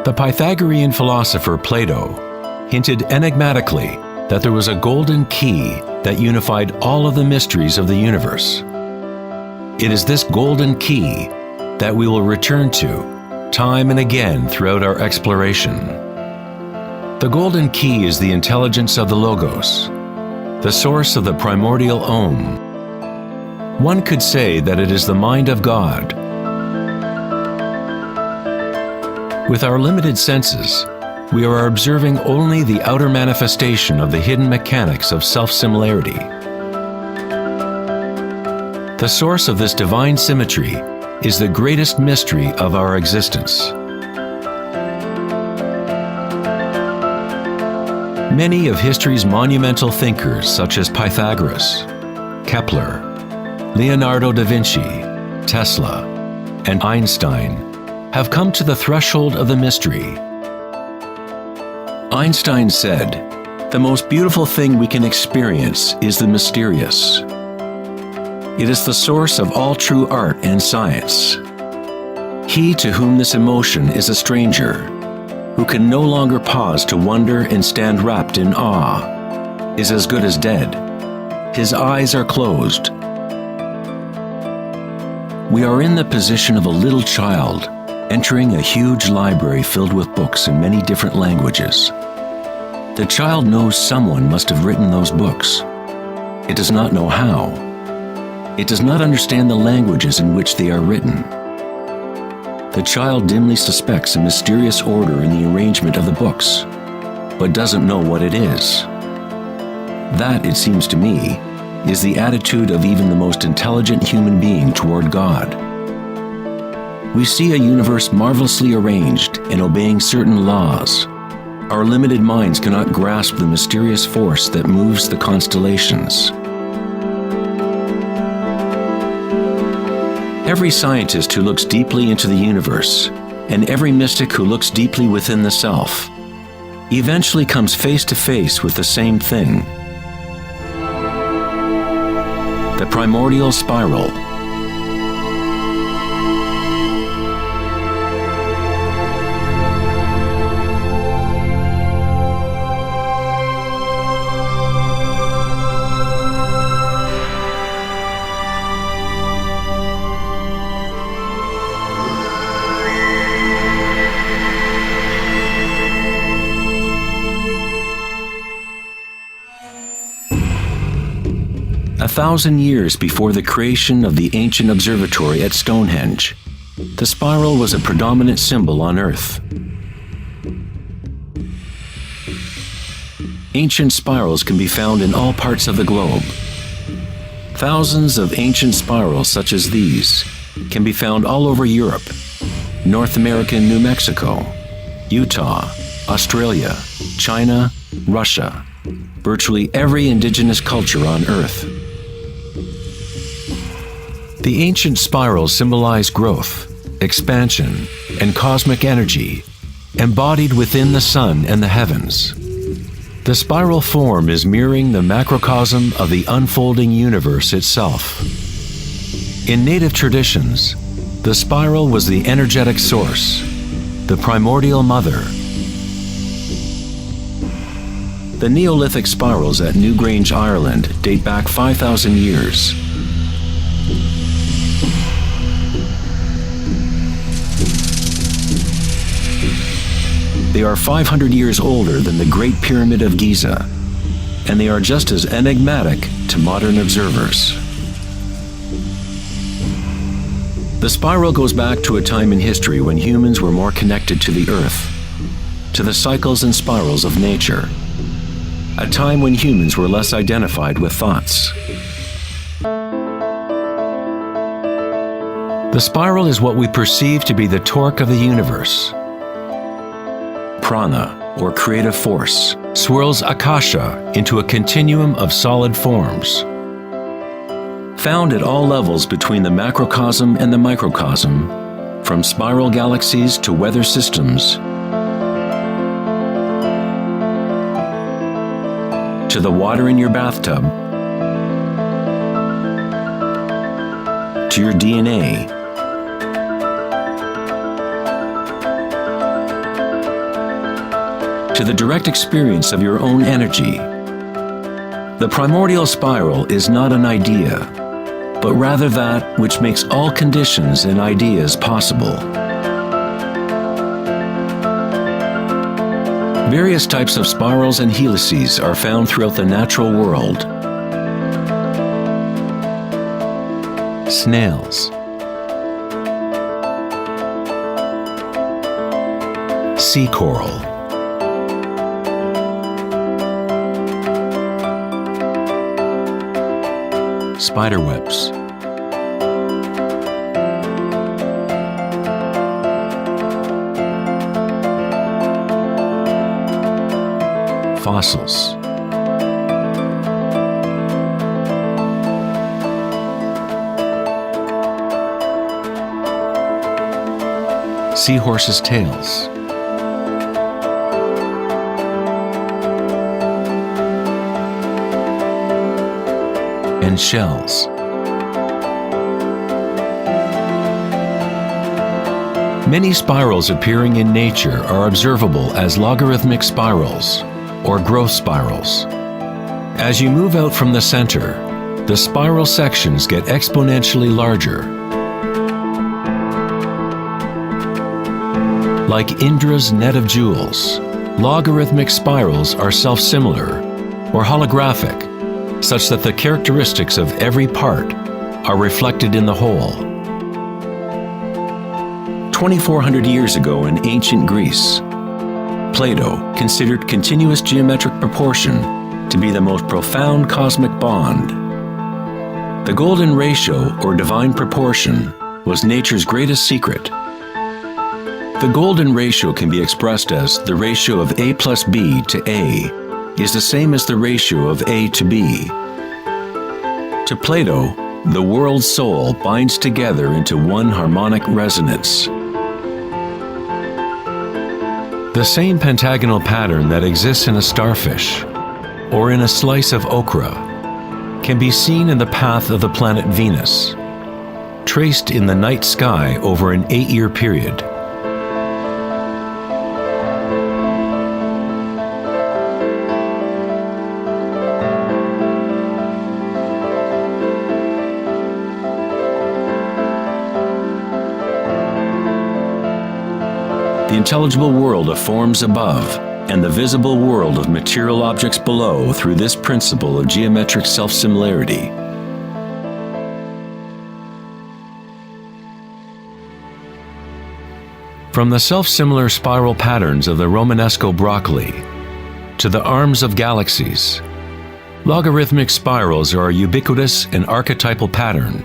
The Pythagorean philosopher Plato hinted enigmatically that there was a golden key that unified all of the mysteries of the universe. It is this golden key that we will return to time and again throughout our exploration. The golden key is the intelligence of the Logos, the source of the primordial Om. One could say that it is the mind of God. With our limited senses, we are observing only the outer manifestation of the hidden mechanics of self-similarity. The source of this divine symmetry is the greatest mystery of our existence. Many of history's monumental thinkers, such as Pythagoras, Kepler, Leonardo da Vinci, Tesla, and Einstein, have come to the threshold of the mystery. Einstein said, "The most beautiful thing we can experience is the mysterious. It is the source of all true art and science. He to whom this emotion is a stranger, who can no longer pause to wonder and stand wrapped in awe, is as good as dead. His eyes are closed." We are in the position of a little child entering a huge library filled with books in many different languages. The child knows someone must have written those books. It does not know how. It does not understand the languages in which they are written. The child dimly suspects a mysterious order in the arrangement of the books, but doesn't know what it is. That, it seems to me, is the attitude of even the most intelligent human being toward God. We see a universe marvelously arranged and obeying certain laws. Our limited minds cannot grasp the mysterious force that moves the constellations. Every scientist who looks deeply into the universe, and every mystic who looks deeply within the self, eventually comes face to face with the same thing: the primordial spiral. A 1,000 years before the creation of the ancient observatory at Stonehenge, the spiral was a predominant symbol on Earth. Ancient spirals can be found in all parts of the globe. Thousands of ancient spirals such as these can be found all over Europe, North America and New Mexico, Utah, Australia, China, Russia, virtually every indigenous culture on Earth. The ancient spirals symbolize growth, expansion, and cosmic energy, embodied within the sun and the heavens. The spiral form is mirroring the macrocosm of the unfolding universe itself. In native traditions, the spiral was the energetic source, the primordial mother. The Neolithic spirals at Newgrange, Ireland date back 5,000 years. They are 500 years older than the Great Pyramid of Giza, and they are just as enigmatic to modern observers. The spiral goes back to a time in history when humans were more connected to the Earth, to the cycles and spirals of nature, a time when humans were less identified with thoughts. The spiral is what we perceive to be the torque of the universe. Prana, or creative force, swirls Akasha into a continuum of solid forms. Found at all levels between the macrocosm and the microcosm, from spiral galaxies to weather systems, to the water in your bathtub, to your DNA, to the direct experience of your own energy. The primordial spiral is not an idea, but rather that which makes all conditions and ideas possible. Various types of spirals and helices are found throughout the natural world. Snails, sea coral, spiderwebs, fossils, seahorses' tails, and shells. Many spirals appearing in nature are observable as logarithmic spirals, or growth spirals. As you move out from the center, the spiral sections get exponentially larger. Like Indra's net of jewels, logarithmic spirals are self-similar, or holographic, such that the characteristics of every part are reflected in the whole. 2,400 years ago in ancient Greece, Plato considered continuous geometric proportion to be the most profound cosmic bond. The golden ratio, or divine proportion, was nature's greatest secret. The golden ratio can be expressed as the ratio of A plus B to A is the same as the ratio of A to B. To Plato, the world's soul binds together into one harmonic resonance. The same pentagonal pattern that exists in a starfish or in a slice of okra can be seen in the path of the planet Venus, traced in the night sky over an 8-year period. The intelligible world of forms above and the visible world of material objects below through this principle of geometric self-similarity. From the self-similar spiral patterns of the Romanesco broccoli to the arms of galaxies, logarithmic spirals are a ubiquitous and archetypal pattern.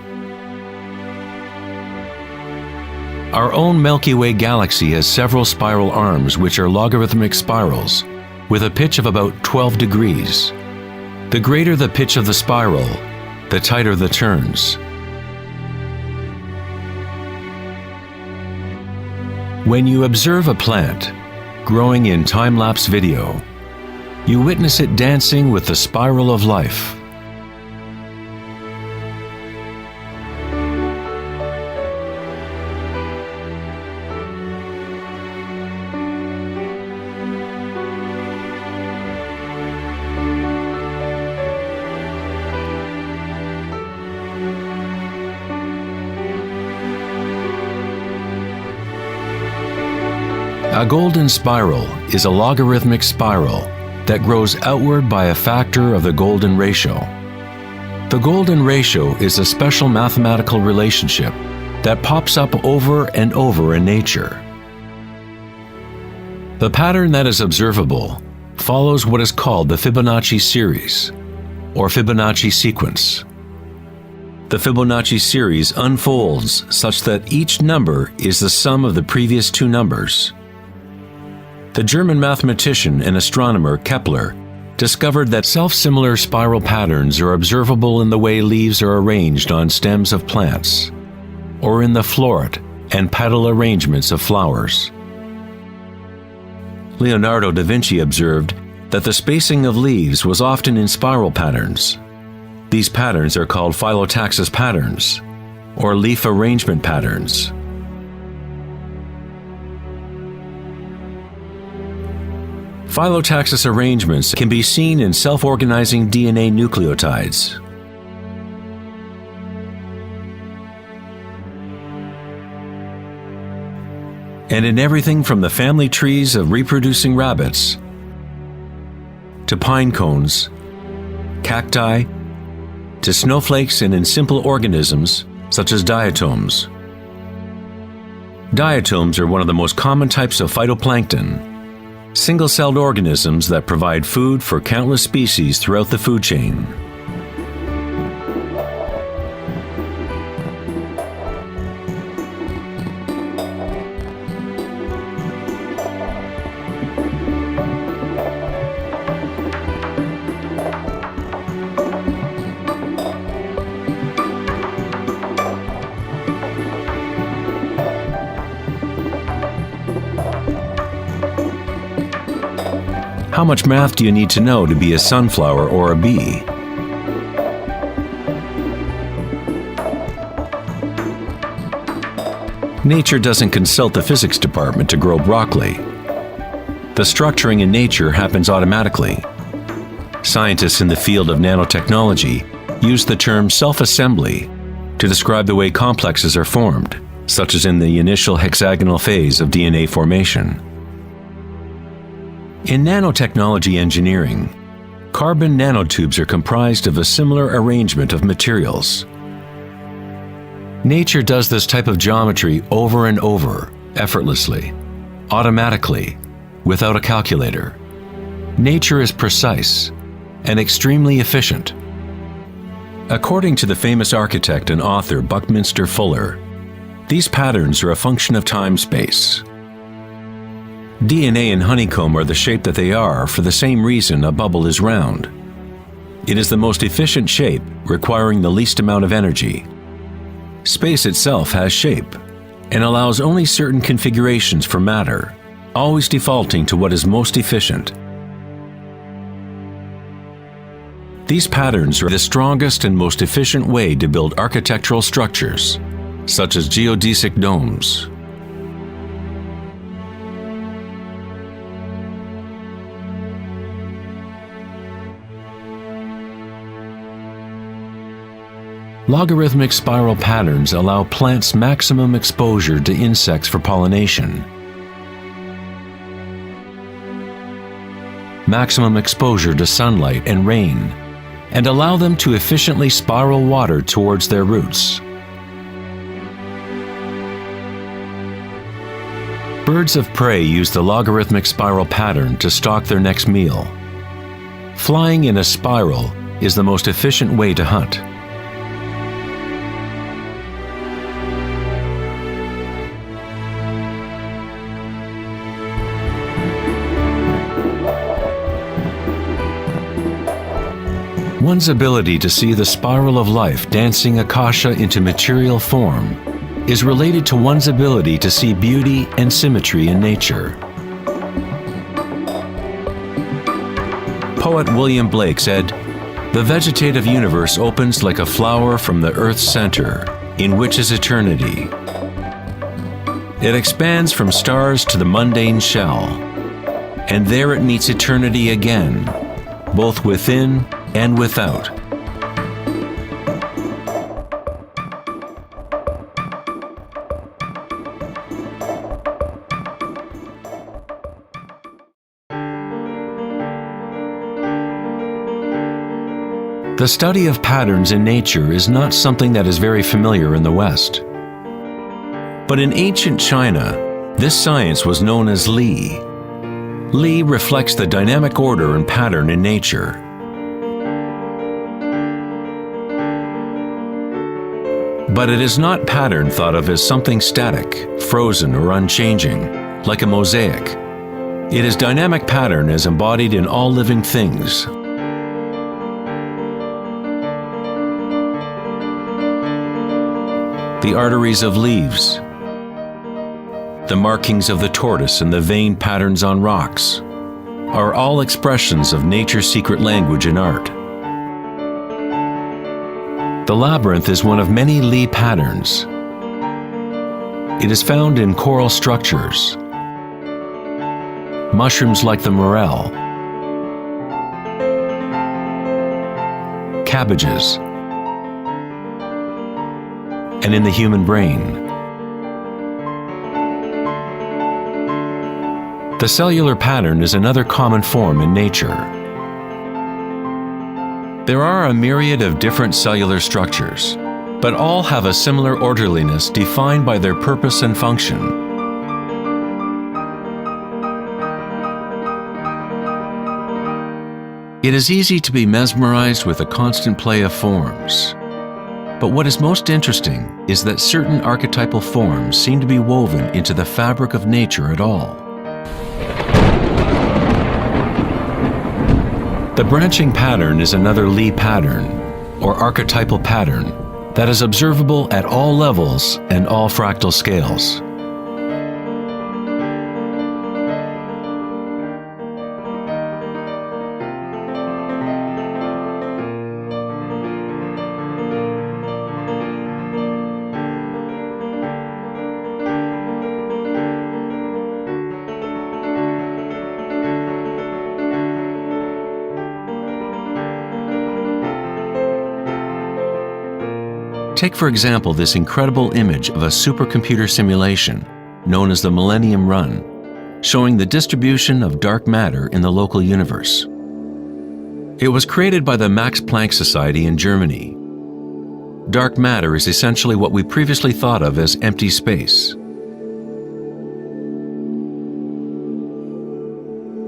Our own Milky Way galaxy has several spiral arms which are logarithmic spirals with a pitch of about 12 degrees. The greater the pitch of the spiral, the tighter the turns. When you observe a plant growing in time-lapse video, you witness it dancing with the spiral of life. A golden spiral is a logarithmic spiral that grows outward by a factor of the golden ratio. The golden ratio is a special mathematical relationship that pops up over and over in nature. The pattern that is observable follows what is called the Fibonacci series, or Fibonacci sequence. The Fibonacci series unfolds such that each number is the sum of the previous two numbers. The German mathematician and astronomer Kepler discovered that self-similar spiral patterns are observable in the way leaves are arranged on stems of plants, or in the floret and petal arrangements of flowers. Leonardo da Vinci observed that the spacing of leaves was often in spiral patterns. These patterns are called phyllotaxis patterns, or leaf arrangement patterns. Phyllotaxis arrangements can be seen in self-organizing DNA nucleotides. And in everything from the family trees of reproducing rabbits to pine cones, cacti, to snowflakes, and in simple organisms such as diatoms. Diatoms are one of the most common types of phytoplankton, single-celled organisms that provide food for countless species throughout the food chain. How much math do you need to know to be a sunflower or a bee? Nature doesn't consult the physics department to grow broccoli. The structuring in nature happens automatically. Scientists in the field of nanotechnology use the term self-assembly to describe the way complexes are formed, such as in the initial hexagonal phase of DNA formation. In nanotechnology engineering, carbon nanotubes are comprised of a similar arrangement of materials. Nature does this type of geometry over and over, effortlessly, automatically, without a calculator. Nature is precise and extremely efficient. According to the famous architect and author Buckminster Fuller, these patterns are a function of time-space. DNA and honeycomb are the shape that they are for the same reason a bubble is round. It is the most efficient shape, requiring the least amount of energy. Space itself has shape and allows only certain configurations for matter, always defaulting to what is most efficient. These patterns are the strongest and most efficient way to build architectural structures, such as geodesic domes. Logarithmic spiral patterns allow plants maximum exposure to insects for pollination, maximum exposure to sunlight and rain, and allow them to efficiently spiral water towards their roots. Birds of prey use the logarithmic spiral pattern to stalk their next meal. Flying in a spiral is the most efficient way to hunt. One's ability to see the spiral of life dancing akasha into material form is related to one's ability to see beauty and symmetry in nature. Poet William Blake said, "The vegetative universe opens like a flower from the earth's center, in which is eternity. It expands from stars to the mundane shell, and there it meets eternity again, both within and without." The study of patterns in nature is not something that is very familiar in the West. But in ancient China, this science was known as Li. Li reflects the dynamic order and pattern in nature. But it is not pattern thought of as something static, frozen, or unchanging, like a mosaic. It is dynamic pattern as embodied in all living things. The arteries of leaves, the markings of the tortoise and the vein patterns on rocks are all expressions of nature's secret language in art. The labyrinth is one of many Li patterns. It is found in coral structures. mushrooms like the morel, cabbages, and in the human brain. The cellular pattern is another common form in nature. There are a myriad of different cellular structures, but all have a similar orderliness defined by their purpose and function. It is easy to be mesmerized with the constant play of forms. But what is most interesting is that certain archetypal forms seem to be woven into the fabric of nature at all. The branching pattern is another Lie pattern, or archetypal pattern, that is observable at all levels and all fractal scales. Take, for example, this incredible image of a supercomputer simulation known as the Millennium Run, showing the distribution of dark matter in the local universe. It was created by the Max Planck Society in Germany. Dark matter is essentially what we previously thought of as empty space.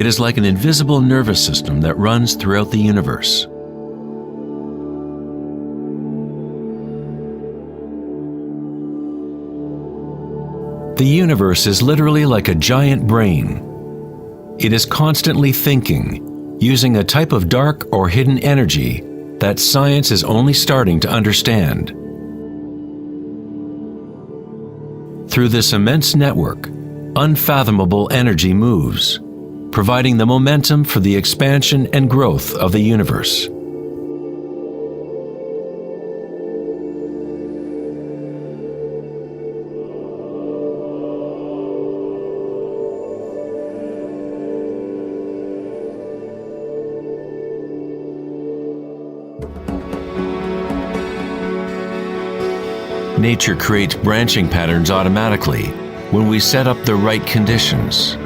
It is like an invisible nervous system that runs throughout the universe. The universe is literally like a giant brain. It is constantly thinking, using a type of dark or hidden energy that science is only starting to understand. Through this immense network, unfathomable energy moves, providing the momentum for the expansion and growth of the universe. Nature creates branching patterns automatically when we set up the right conditions.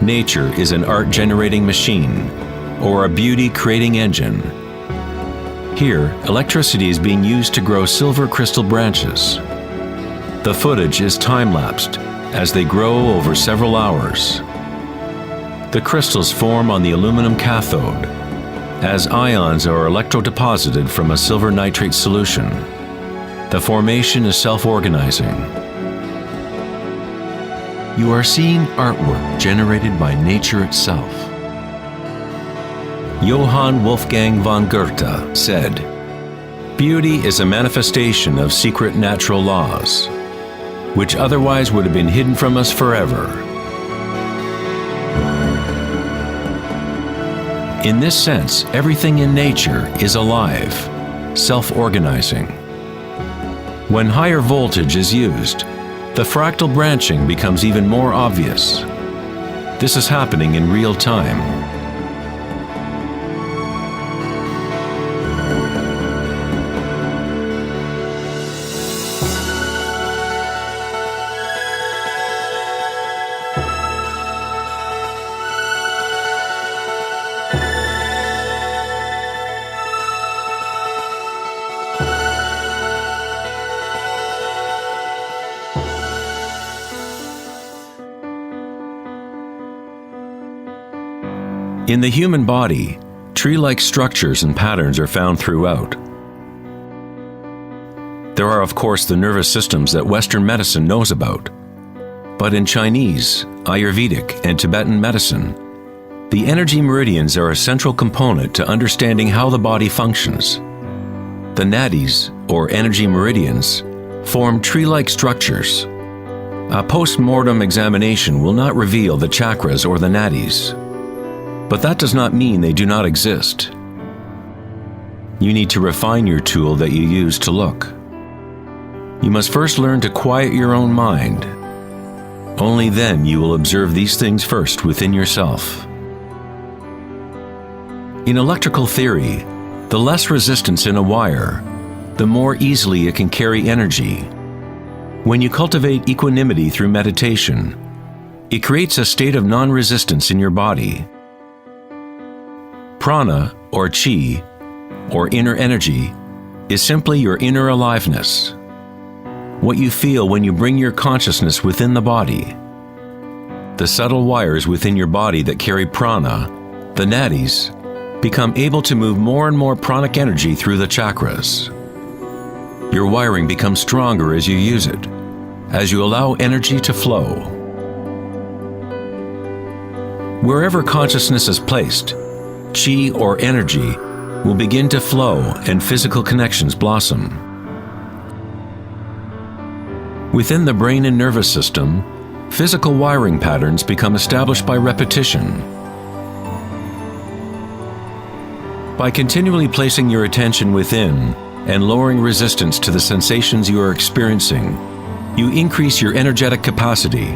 Nature is an art-generating machine, or a beauty-creating engine. Here, electricity is being used to grow silver crystal branches. The footage is time-lapsed as they grow over several hours. The crystals form on the aluminum cathode, as ions are electrodeposited from a silver nitrate solution. The formation is self-organizing. You are seeing artwork generated by nature itself. Johann Wolfgang von Goethe said, "Beauty is a manifestation of secret natural laws, which otherwise would have been hidden from us forever." In this sense, everything in nature is alive, self-organizing. When higher voltage is used, the fractal branching becomes even more obvious. This is happening in real time. In the human body, tree-like structures and patterns are found throughout. There are, of course, the nervous systems that Western medicine knows about. But in Chinese, Ayurvedic, and Tibetan medicine, the energy meridians are a central component to understanding how the body functions. The nadis, or energy meridians, form tree-like structures. A post-mortem examination will not reveal the chakras or the nadis. But that does not mean they do not exist. You need to refine your tool that you use to look. You must first learn to quiet your own mind. Only then you will observe these things first within yourself. In electrical theory, the less resistance in a wire, the more easily it can carry energy. When you cultivate equanimity through meditation, it creates a state of non-resistance in your body. Prana, or chi, or inner energy, is simply your inner aliveness. What you feel when you bring your consciousness within the body. The subtle wires within your body that carry prana, the nadis, become able to move more and more pranic energy through the chakras. Your wiring becomes stronger as you use it, as you allow energy to flow. Wherever consciousness is placed, chi or energy will begin to flow and physical connections blossom. Within the brain and nervous system, physical wiring patterns become established by repetition. By continually placing your attention within and lowering resistance to the sensations you are experiencing, you increase your energetic capacity.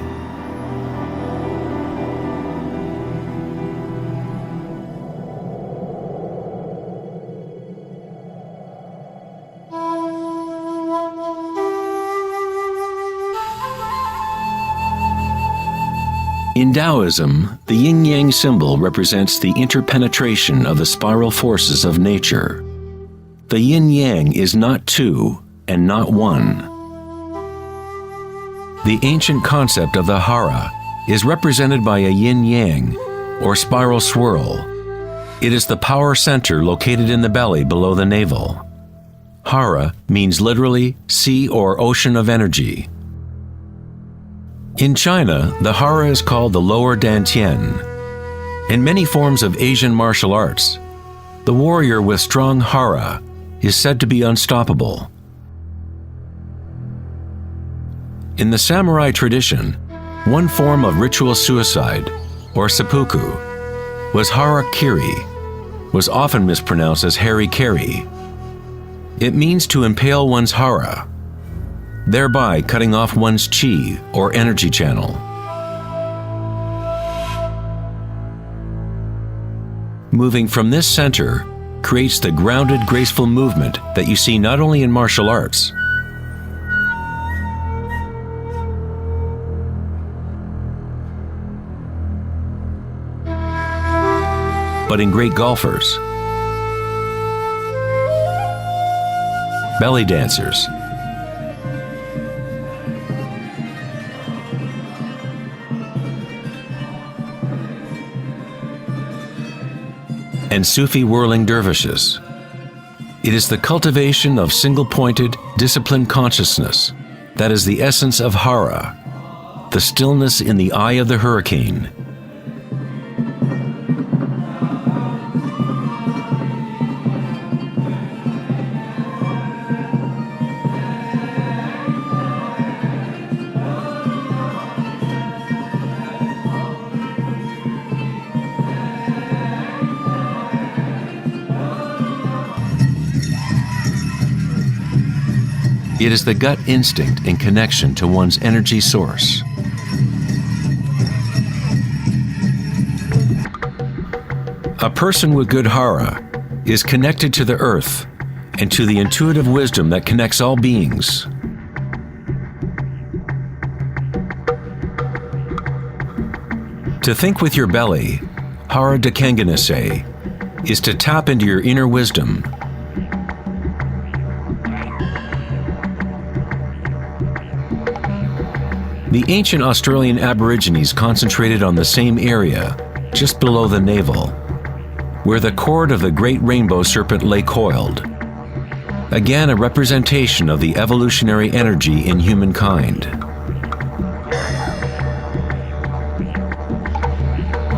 In Taoism, the yin-yang symbol represents the interpenetration of the spiral forces of nature. The yin-yang is not two and not one. The ancient concept of the hara is represented by a yin-yang, or spiral swirl. It is the power center located in the belly below the navel. Hara means literally sea or ocean of energy. In China, the hara is called the lower dantian. In many forms of Asian martial arts, the warrior with strong hara is said to be unstoppable. In the samurai tradition, one form of ritual suicide, or seppuku, was harakiri, was often mispronounced as harikiri. It means to impale one's hara, thereby cutting off one's chi or energy channel. Moving from this center creates the grounded, graceful movement that you see not only in martial arts, but in great golfers, belly dancers, and Sufi whirling dervishes. It is the cultivation of single-pointed, disciplined consciousness that is the essence of hara, the stillness in the eye of the hurricane. It is the gut instinct and connection to one's energy source. A person with good hara is connected to the earth and to the intuitive wisdom that connects all beings. To think with your belly, hara dekanganase, is to tap into your inner wisdom. The ancient Australian Aborigines concentrated on the same area, just below the navel, where the cord of the great rainbow serpent lay coiled. Again, a representation of the evolutionary energy in humankind.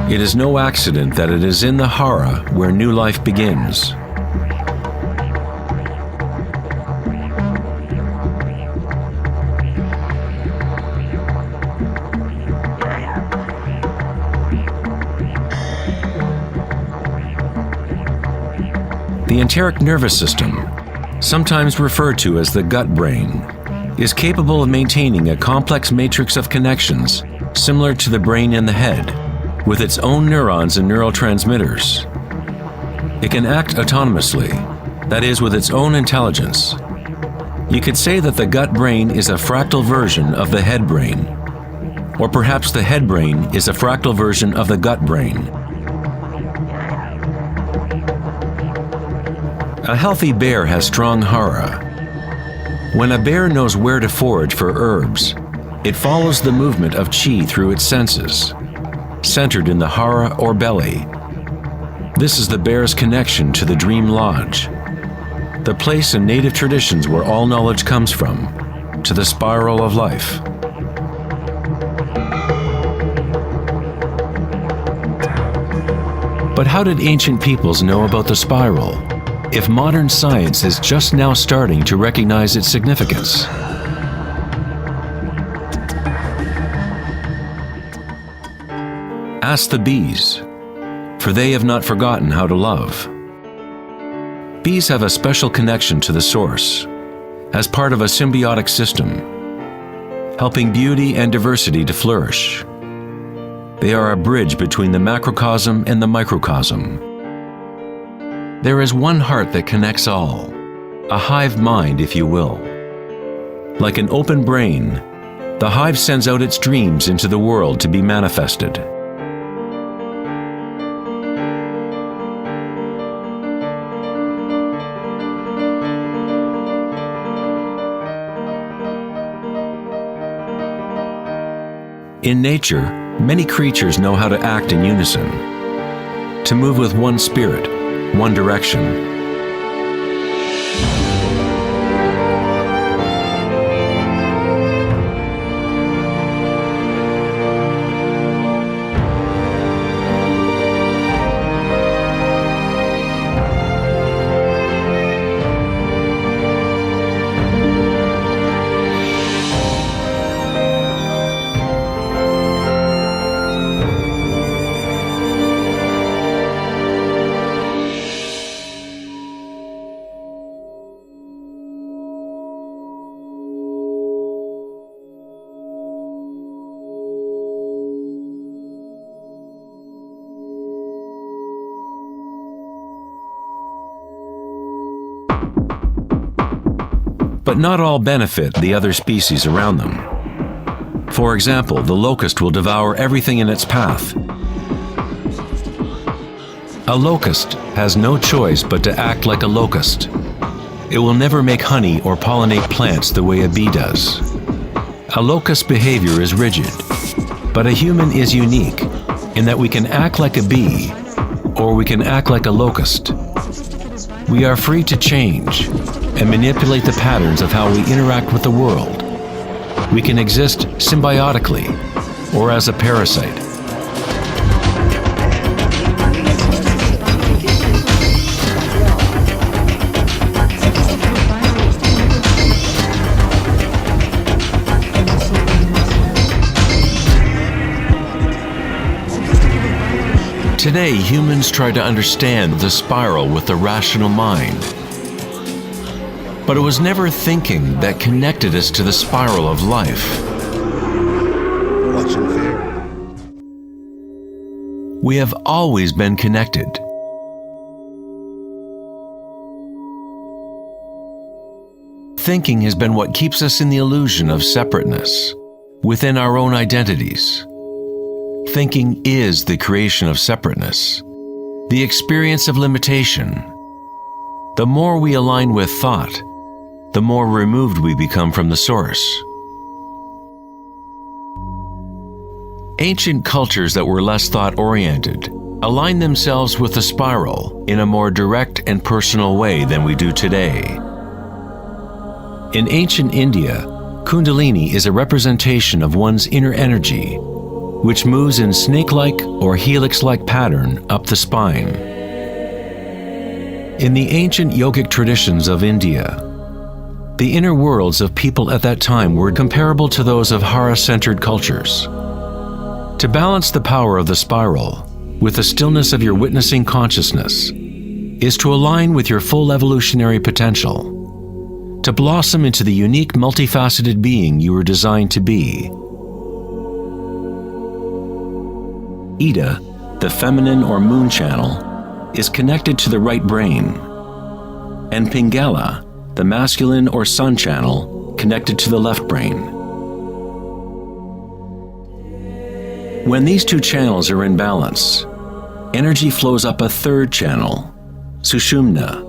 It is no accident that it is in the hara where new life begins. The enteric nervous system, sometimes referred to as the gut brain, is capable of maintaining a complex matrix of connections similar to the brain and the head, with its own neurons and neurotransmitters. It can act autonomously, that is, with its own intelligence. You could say that the gut brain is a fractal version of the head brain, or perhaps the head brain is a fractal version of the gut brain. A healthy bear has strong hara. When a bear knows where to forage for herbs, it follows the movement of qi through its senses, centered in the hara or belly. This is the bear's connection to the dream lodge, the place in native traditions where all knowledge comes from, to the spiral of life. But how did ancient peoples know about the spiral, if modern science is just now starting to recognize its significance? Ask the bees, for they have not forgotten how to love. Bees have a special connection to the source, as part of a symbiotic system, helping beauty and diversity to flourish. They are a bridge between the macrocosm and the microcosm. There is one heart that connects all, a hive mind, if you will. Like an open brain, the hive sends out its dreams into the world to be manifested. In nature, many creatures know how to act in unison, to move with one spirit, one direction. But not all benefit the other species around them. For example, the locust will devour everything in its path. A locust has no choice but to act like a locust. It will never make honey or pollinate plants the way a bee does. A locust's behavior is rigid, but a human is unique in that we can act like a bee or we can act like a locust. We are free to change and manipulate the patterns of how we interact with the world. We can exist symbiotically or as a parasite. Today, humans try to understand the spiral with the rational mind. But it was never thinking that connected us to the spiral of life. Watching fear. We have always been connected. Thinking has been what keeps us in the illusion of separateness, within our own identities. Thinking is the creation of separateness, the experience of limitation. The more we align with thought, the more removed we become from the source. Ancient cultures that were less thought-oriented aligned themselves with the spiral in a more direct and personal way than we do today. In ancient India, Kundalini is a representation of one's inner energy, which moves in snake-like or helix-like pattern up the spine. In the ancient yogic traditions of India, the inner worlds of people at that time were comparable to those of Hara-centered cultures. To balance the power of the spiral with the stillness of your witnessing consciousness is to align with your full evolutionary potential, to blossom into the unique, multifaceted being you were designed to be. Ida, the feminine or moon channel, is connected to the right brain, and Pingala, the masculine or sun channel, connected to the left brain. When these two channels are in balance, energy flows up a third channel, Sushumna,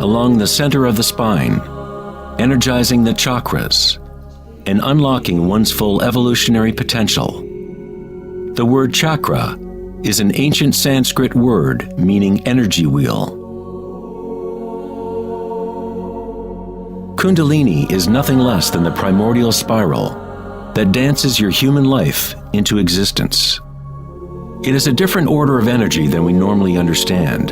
along the center of the spine, energizing the chakras and unlocking one's full evolutionary potential. The word chakra is an ancient Sanskrit word meaning energy wheel. Kundalini is nothing less than the primordial spiral that dances your human life into existence. It is a different order of energy than we normally understand,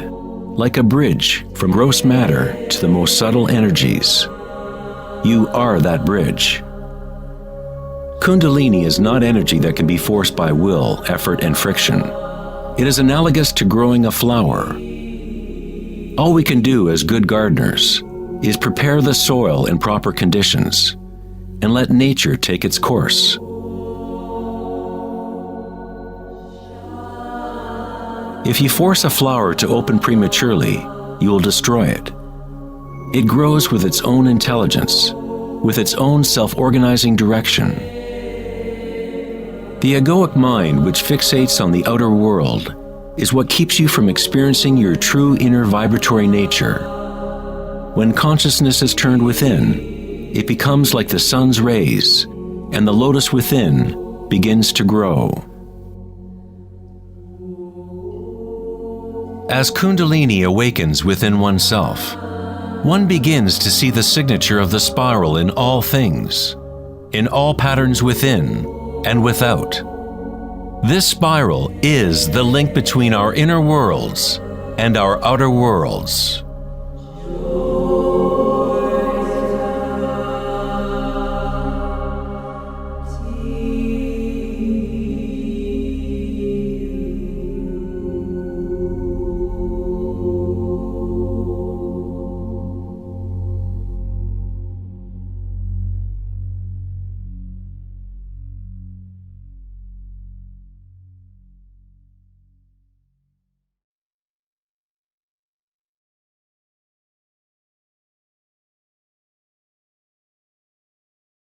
like a bridge from gross matter to the most subtle energies. You are that bridge. Kundalini is not energy that can be forced by will, effort, and friction. It is analogous to growing a flower. All we can do as good gardeners is prepare the soil in proper conditions and let nature take its course. If you force a flower to open prematurely, you will destroy it. It grows with its own intelligence, with its own self-organizing direction. The egoic mind, which fixates on the outer world, is what keeps you from experiencing your true inner vibratory nature. When consciousness is turned within, it becomes like the sun's rays, and the lotus within begins to grow. As Kundalini awakens within oneself, one begins to see the signature of the spiral in all things, in all patterns within and without. This spiral is the link between our inner worlds and our outer worlds.